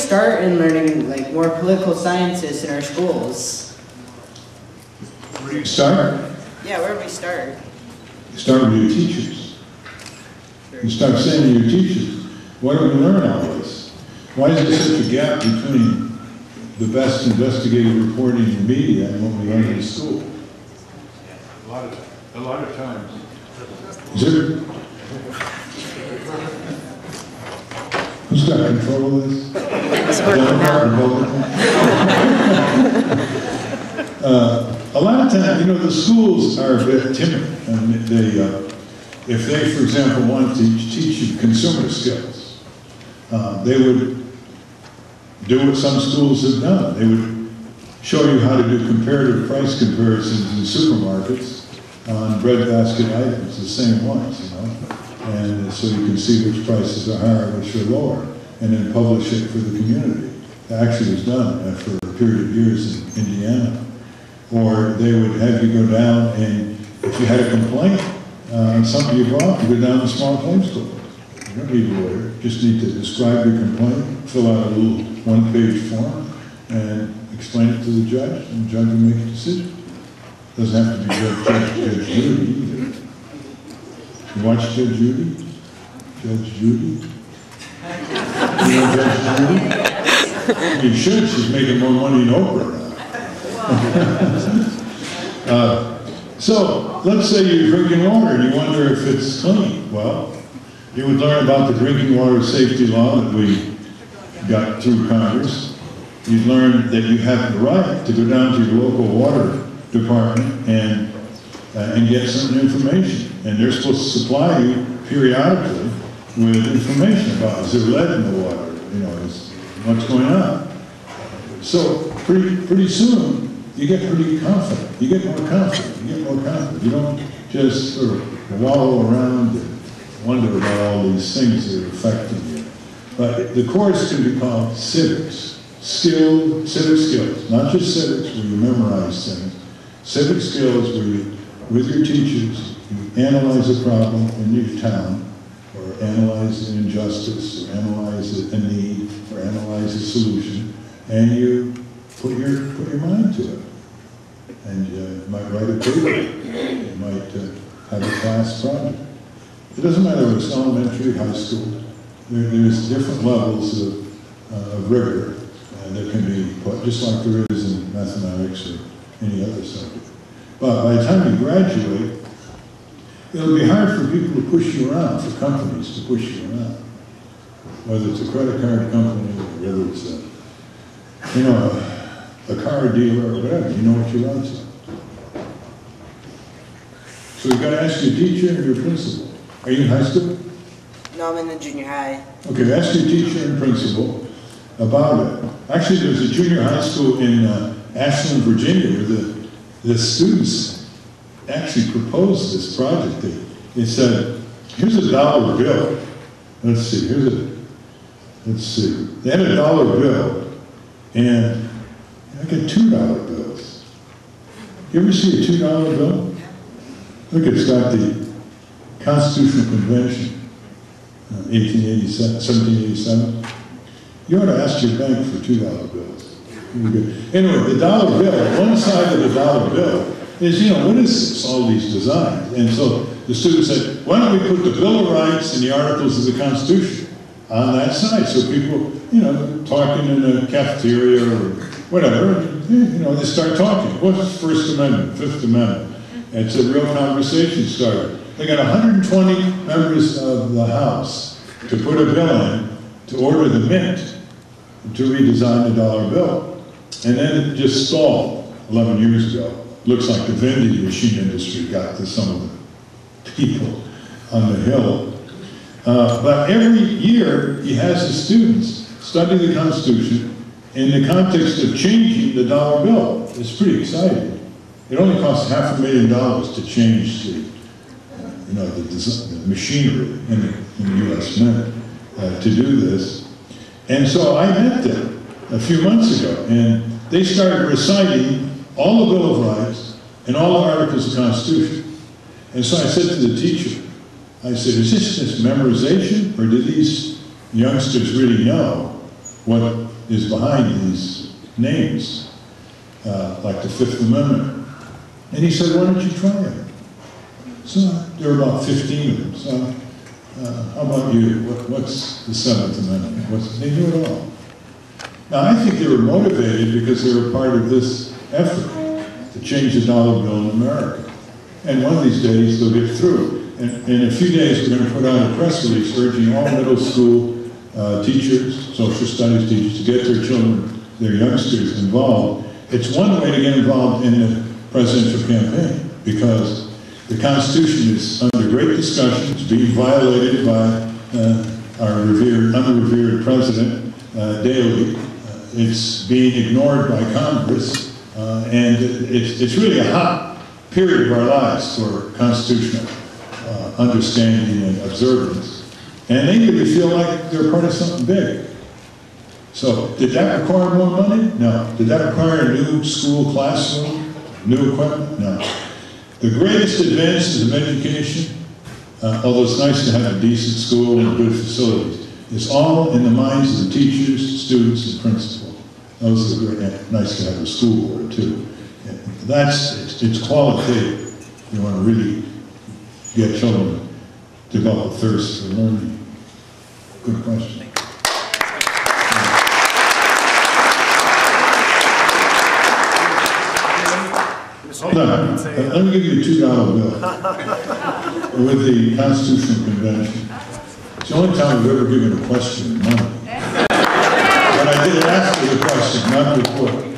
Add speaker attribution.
Speaker 1: start in learning like more political sciences in our schools?
Speaker 2: Where do you start?
Speaker 1: Yeah, where do we start?
Speaker 2: You start with your teachers. You start saying to your teachers, what do we learn all this? Why is there such a gap between the best investigative reporting in the media and what we learn in school? A lot of times. Is there? Who's got control of this? A lot of times, you know, the schools are a bit timid. And they, if they, for example, wanted to teach you consumer skills, they would do what some schools have done. They would show you how to do comparative price comparisons in supermarkets on breadbasket items, the same ones, you know. And so you can see which prices are higher, which are lower, and then publish it for the community. It actually was done for a period of years in Indiana. Or they would have you go down and if you had a complaint on something you bought, you go down to small claims court. You don't need a lawyer, you just need to describe your complaint, fill out a little one-page form, and explain it to the judge, and the judge will make a decision. Doesn't have to be Judge Judy either. You watch Judge Judy? Judge Judy? You know Judge Judy? You should, she's making more money than Oprah now. So, let's say you're drinking water and you wonder if it's clean. Well, you would learn about the drinking water safety law that we got through Congress. You'd learn that you have the right to go down to your local water department and get some information. And they're supposed to supply you periodically with information about, is there lead in the water? You know, what's going on? So pretty soon, you get pretty confident. You get more confident. You get more confident. You don't just sort of wallow around and wonder about all these things that are affecting you. But the course can be called civics. Civic skills. Not just civics where you memorize things. Civic skills where you, with your teachers, you analyze a problem in your town, or analyze an injustice, or analyze a need, or analyze a solution, and you put your mind to it. And you might write a paper, you might have a class project. It doesn't matter if it's elementary, high school. There's different levels of rigor that can be put, just like there is in mathematics or any other subject. But by the time you graduate, it'll be hard for people to push you around, for companies to push you around. Whether it's a credit card company, or whether it's a car dealer or whatever, you know what your rights are. So you've got to ask your teacher and your principal. Are you in high school?
Speaker 1: No, I'm in the junior high.
Speaker 2: Okay, ask your teacher and principal about it. Actually, there's a junior high school in Ashland, Virginia, where the students actually proposed this project. They said, here's a dollar bill. Let's see, let's see. They had a dollar bill, and I got $2 bills. You ever see a $2 bill? Look, it's got the Constitutional Convention, 1787. You ought to ask your bank for $2 bills. Anyway, the dollar bill, one side of the dollar bill is, you know, what is this, all these designs? And so the student said, why don't we put the Bill of Rights and the Articles of the Constitution on that side, so people, you know, talking in a cafeteria or whatever, you know, they start talking. What's the First Amendment, Fifth Amendment? And it's a real conversation started. They got 120 members of the House to put a bill in to order the Mint to redesign the dollar bill. And then it just stalled 11 years ago. Looks like the vending machine industry got to some of the people on the Hill. But every year, he has his students study the Constitution in the context of changing the dollar bill. It's pretty exciting. It only costs $500,000 to change the machinery in the U.S. Mint to do this. And so I met them a few months ago, and they started reciting all the Bill of Rights and all the Articles of the Constitution. And so I said to the teacher, I said, is this just memorization, or do these youngsters really know what is behind these names, like the Fifth Amendment. And he said, why don't you try it? So there were about 15 of them. So how about you? What's the Seventh Amendment? They knew it all. Now I think they were motivated because they were part of this effort to change the dollar bill in America. And one of these days they'll get through. And in a few days we're going to put out a press release urging all middle school teachers, social studies teachers, to get their children, their youngsters involved. It's one way to get involved in the presidential campaign, because the Constitution is under great discussion. It's being violated by our unrevered president daily. It's being ignored by Congress, and it's really a hot period of our lives for constitutional understanding and observance. And they really feel like they're part of something big. So, did that require more money? No. Did that require a new school classroom? New equipment? No. The greatest advances of education, although it's nice to have a decent school and good facilities, is all in the minds of the teachers, students, and principals. Those are great. Nice to have a school board too. It's qualitative. You want to really get children to develop a thirst for learning. Good question. Hold on. Let me give you a $2 bill with the Constitutional Convention. It's the only time I've ever given a question money. But I did ask for the question, not before.